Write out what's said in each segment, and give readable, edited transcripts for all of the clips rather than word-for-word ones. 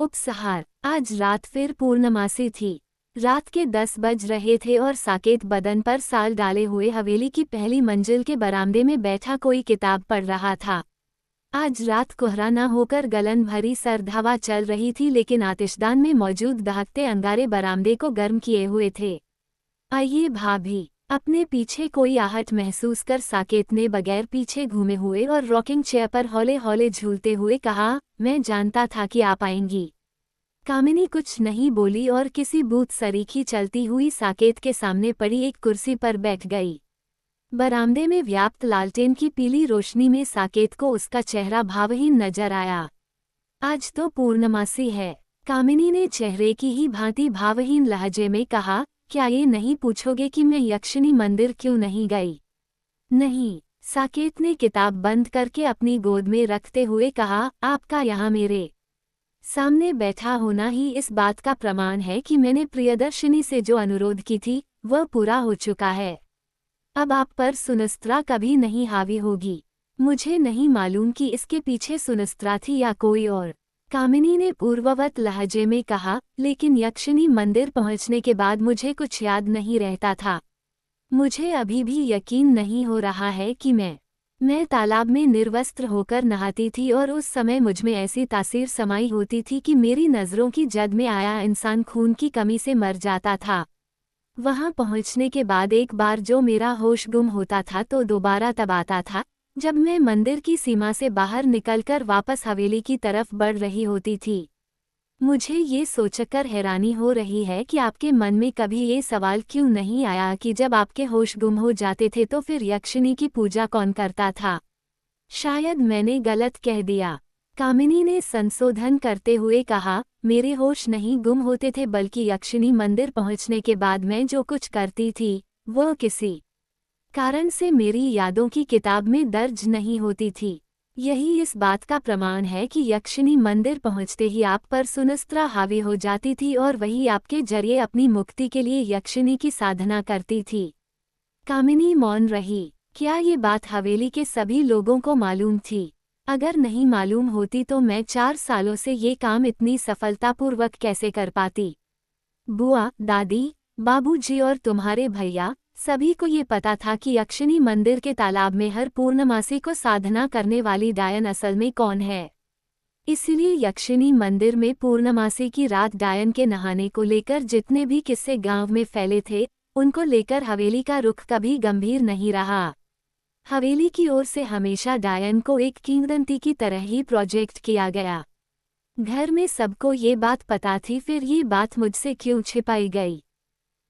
उपसहार। आज रात फिर पूर्णमासी थी। रात के 10 बज रहे थे और साकेत बदन पर साल डाले हुए हवेली की पहली मंजिल के बरामदे में बैठा कोई किताब पढ़ रहा था। आज रात कोहरा न होकर गलन भरी सर्द हवा चल रही थी, लेकिन आतिशदान में मौजूद दहकते अंगारे बरामदे को गर्म किए हुए थे। आइए भाभी। अपने पीछे कोई आहट महसूस कर साकेत ने बगैर पीछे घूमे हुए और रॉकिंग चेयर पर हौले हौले झूलते हुए कहा, मैं जानता था कि आप आएंगी। कामिनी कुछ नहीं बोली और किसी बूथ सरीखी चलती हुई साकेत के सामने पड़ी एक कुर्सी पर बैठ गई। बरामदे में व्याप्त लालटेन की पीली रोशनी में साकेत को उसका चेहरा भावहीन नजर आया। आज तो पूर्णमासी है। कामिनी ने चेहरे की ही भांति भावहीन लहजे में कहा, क्या ये नहीं पूछोगे कि मैं यक्षिणी मंदिर क्यों नहीं गई? नहीं। साकेत ने किताब बंद करके अपनी गोद में रखते हुए कहा, आपका यहाँ मेरे सामने बैठा होना ही इस बात का प्रमाण है कि मैंने प्रियदर्शिनी से जो अनुरोध की थी वह पूरा हो चुका है। अब आप पर सुनस्त्रा कभी नहीं हावी होगी। मुझे नहीं मालूम कि इसके पीछे सुनस्त्रा थी या कोई और, कामिनी ने पूर्ववत लहजे में कहा, लेकिन यक्षिणी मंदिर पहुंचने के बाद मुझे कुछ याद नहीं रहता था। मुझे अभी भी यकीन नहीं हो रहा है कि मैं तालाब में निर्वस्त्र होकर नहाती थी और उस समय मुझमें ऐसी तासीर समाई होती थी कि मेरी नज़रों की जद में आया इंसान खून की कमी से मर जाता था। वहां पहुंचने के बाद एक बार जो मेरा होश गुम होता था तो दोबारा तब आता था जब मैं मंदिर की सीमा से बाहर निकलकर वापस हवेली की तरफ बढ़ रही होती थी। मुझे ये सोचकर हैरानी हो रही है कि आपके मन में कभी ये सवाल क्यों नहीं आया कि जब आपके होश गुम हो जाते थे तो फिर यक्षिणी की पूजा कौन करता था? शायद मैंने गलत कह दिया, कामिनी ने संशोधन करते हुए कहा, मेरे होश नहीं गुम होते थे, बल्कि यक्षिणी मंदिर पहुंचने के बाद मैं जो कुछ करती थी वह किसी कारण से मेरी यादों की किताब में दर्ज नहीं होती थी। यही इस बात का प्रमाण है कि यक्षिणी मंदिर पहुंचते ही आप पर सुनस्त्रा हावी हो जाती थी और वही आपके जरिए अपनी मुक्ति के लिए यक्षिणी की साधना करती थी। कामिनी मौन रही। क्या ये बात हवेली के सभी लोगों को मालूम थी? अगर नहीं मालूम होती तो मैं 4 सालों से ये काम इतनी सफलतापूर्वक कैसे कर पाती? बुआ, दादी, बाबूजी और तुम्हारे भैया, सभी को ये पता था कि यक्षिणी मंदिर के तालाब में हर पूर्णमासी को साधना करने वाली डायन असल में कौन है। इसलिए यक्षिणी मंदिर में पूर्णमासी की रात डायन के नहाने को लेकर जितने भी किस्से गांव में फैले थे, उनको लेकर हवेली का रुख कभी गंभीर नहीं रहा। हवेली की ओर से हमेशा डायन को एक किंवदंती की तरह ही प्रोजेक्ट किया गया। घर में सबको ये बात पता थी, फिर ये बात मुझसे क्यों छिपाई गई?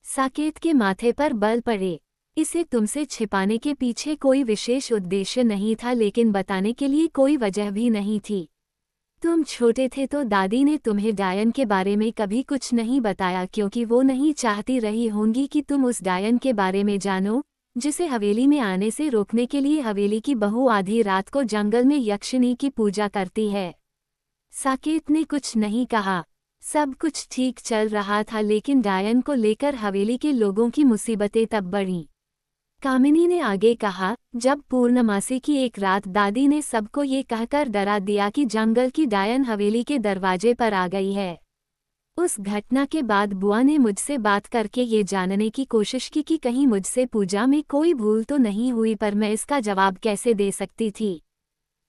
साकेत के माथे पर बल पड़े। इसे तुमसे छिपाने के पीछे कोई विशेष उद्देश्य नहीं था, लेकिन बताने के लिए कोई वजह भी नहीं थी। तुम छोटे थे तो दादी ने तुम्हें डायन के बारे में कभी कुछ नहीं बताया, क्योंकि वो नहीं चाहती रही होंगी कि तुम उस डायन के बारे में जानो जिसे हवेली में आने से रोकने के लिए हवेली की बहू आधी रात को जंगल में यक्षिणी की पूजा करती है। साकेत ने कुछ नहीं कहा। सब कुछ ठीक चल रहा था, लेकिन डायन को लेकर हवेली के लोगों की मुसीबतें तब बढ़ीं। कामिनी ने आगे कहा, जब पूर्णमासी की एक रात दादी ने सबको ये कहकर डरा दिया कि जंगल की डायन हवेली के दरवाजे पर आ गई है। उस घटना के बाद बुआ ने मुझसे बात करके ये जानने की कोशिश की कि कहीं मुझसे पूजा में कोई भूल तो नहीं हुई, पर मैं इसका जवाब कैसे दे सकती थी?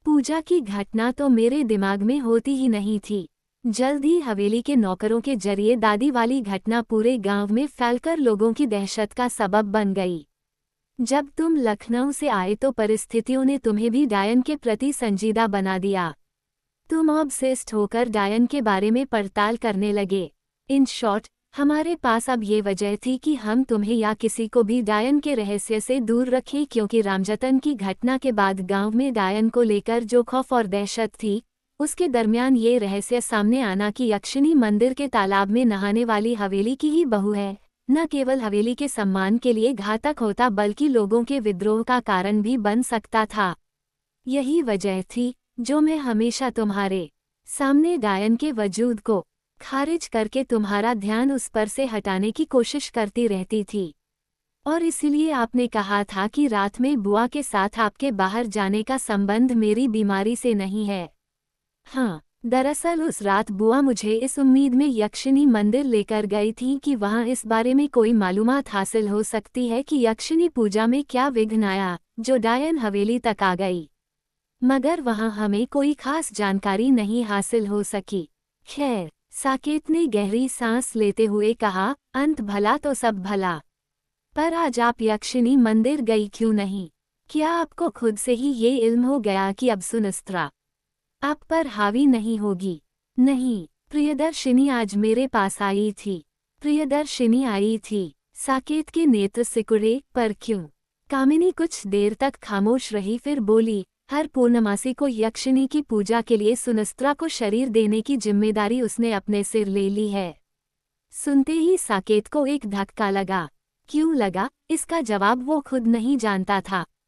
पूजा की घटना तो मेरे दिमाग में होती ही नहीं थी। जल्द ही हवेली के नौकरों के जरिए दादी वाली घटना पूरे गांव में फैलकर लोगों की दहशत का सबब बन गई। जब तुम लखनऊ से आए तो परिस्थितियों ने तुम्हें भी डायन के प्रति संजीदा बना दिया। तुम ऑब्सेस्ड होकर डायन के बारे में पड़ताल करने लगे। इन शॉर्ट, हमारे पास अब ये वजह थी कि हम तुम्हें या किसी को भी डायन के रहस्य से दूर रखें, क्योंकि रामजतन की घटना के बाद गांव में डायन को लेकर जो खौफ और दहशत थी, उसके दरमियान ये रहस्य सामने आना कि यक्षिणी मंदिर के तालाब में नहाने वाली हवेली की ही बहू है, न केवल हवेली के सम्मान के लिए घातक होता बल्कि लोगों के विद्रोह का कारण भी बन सकता था। यही वजह थी जो मैं हमेशा तुम्हारे सामने डायन के वजूद को खारिज करके तुम्हारा ध्यान उस पर से हटाने की कोशिश करती रहती थी। और इसीलिए आपने कहा था कि रात में बुआ के साथ आपके बाहर जाने का संबंध मेरी बीमारी से नहीं है। हाँ, दरअसल उस रात बुआ मुझे इस उम्मीद में यक्षिणी मंदिर लेकर गई थी कि वहां इस बारे में कोई मालूमात हासिल हो सकती है कि यक्षिणी पूजा में क्या विघ्न आया, जो डायन हवेली तक आ गई। मगर वहां हमें कोई खास जानकारी नहीं हासिल हो सकी। खैर, साकेत ने गहरी सांस लेते हुए कहा, अंत भला तो सब भला। पर आज आप यक्षिणी मंदिर गई क्यों नहीं? क्या आपको खुद से ही ये इल्म हो गया कि अब सुनिस्त्रा आप पर हावी नहीं होगी? नहीं, प्रियदर्शिनी आज मेरे पास आई थी। प्रियदर्शिनी आई थी। साकेत के नेत्र सिकुड़े, पर क्यों? कामिनी कुछ देर तक खामोश रही, फिर बोली, हर पूर्णमासी को यक्षिणी की पूजा के लिए सुनिस्त्रा को शरीर देने की जिम्मेदारी उसने अपने सिर ले ली है। सुनते ही साकेत को एक धक्का लगा। क्यों लगा, इसका जवाब वो खुद नहीं जानता था।